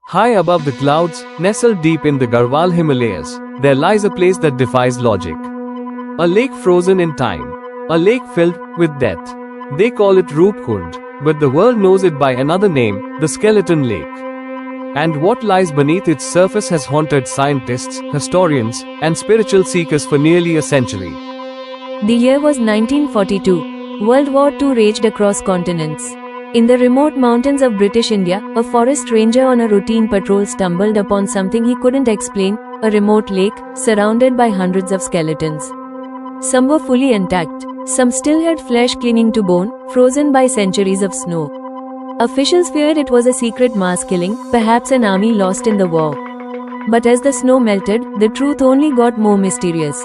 High above the clouds, nestled deep in the Garhwal Himalayas, there lies a place that defies logic. A lake frozen in time. A lake filled with death. They call it Roopkund, but the world knows it by another name, the Skeleton Lake. And what lies beneath its surface has haunted scientists, historians, and spiritual seekers for nearly a century. The year was 1942. World War II raged across continents. In the remote mountains of British India, a forest ranger on a routine patrol stumbled upon something he couldn't explain, a remote lake, surrounded by hundreds of skeletons. Some were fully intact, some still had flesh clinging to bone, frozen by centuries of snow. Officials feared it was a secret mass killing, perhaps an army lost in the war. But as the snow melted, the truth only got more mysterious.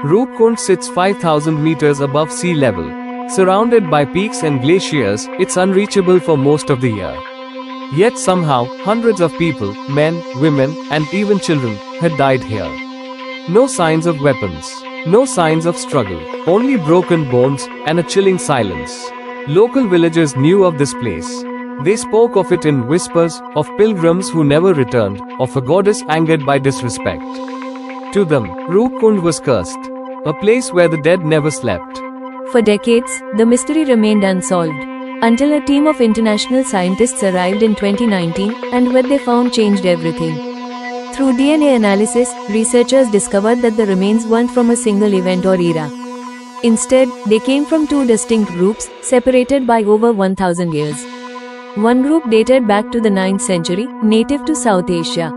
Roopkund sits 5,000 meters above sea level. Surrounded by peaks and glaciers, it's unreachable for most of the year. Yet somehow, hundreds of people, men, women, and even children, had died here. No signs of weapons. No signs of struggle. Only broken bones and a chilling silence. Local villagers knew of this place. They spoke of it in whispers, of pilgrims who never returned, of a goddess angered by disrespect. To them, Roopkund was cursed. A place where the dead never slept. For decades, the mystery remained unsolved, until a team of international scientists arrived in 2019, and what they found changed everything. Through DNA analysis, researchers discovered that the remains weren't from a single event or era. Instead, they came from two distinct groups, separated by over 1,000 years. One group dated back to the 9th century, native to South Asia.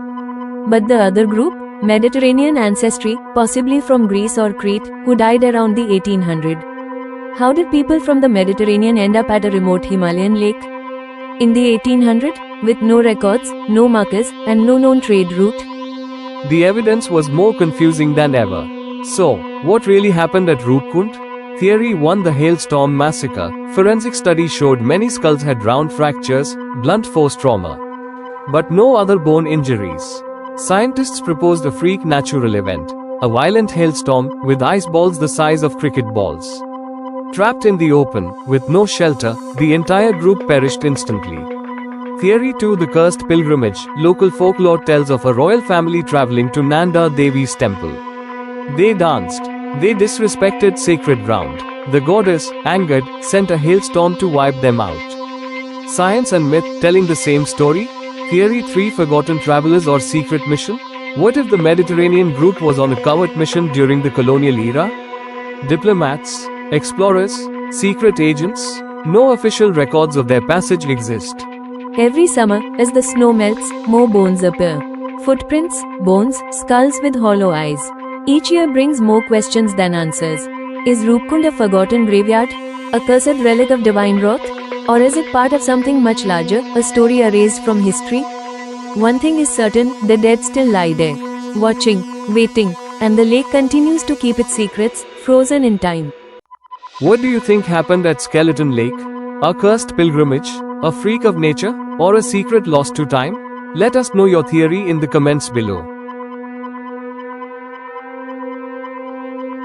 But the other group, Mediterranean ancestry, possibly from Greece or Crete, who died around the 1800s. How did people from the Mediterranean end up at a remote Himalayan lake? In the 1800s, with no records, no markers, and no known trade route? The evidence was more confusing than ever. So, what really happened at Roopkund? Theory 1: The Hailstorm Massacre. Forensic studies showed many skulls had round fractures, blunt force trauma. But no other bone injuries. Scientists proposed a freak natural event. A violent hailstorm, with ice balls the size of cricket balls. Trapped in the open, with no shelter, the entire group perished instantly. Theory 2: The Cursed Pilgrimage. Local folklore tells of a royal family traveling to Nanda Devi's temple. They danced. They disrespected sacred ground. The goddess, angered, sent a hailstorm to wipe them out. Science and myth telling the same story? Theory 3: Forgotten travelers or secret mission. What if the Mediterranean group was on a covert mission during the colonial era? Diplomats? Explorers? Secret agents? No official records of their passage exist. Every summer, as the snow melts, more bones appear. Footprints, bones, skulls with hollow eyes. Each year brings more questions than answers. Is Roopkund a forgotten graveyard? A cursed relic of divine wrath? Or is it part of something much larger, a story erased from history? One thing is certain, the dead still lie there. Watching, waiting, and the lake continues to keep its secrets, frozen in time. What do you think happened at Skeleton Lake? A cursed pilgrimage? A freak of nature? Or a secret lost to time? Let us know your theory in the comments below.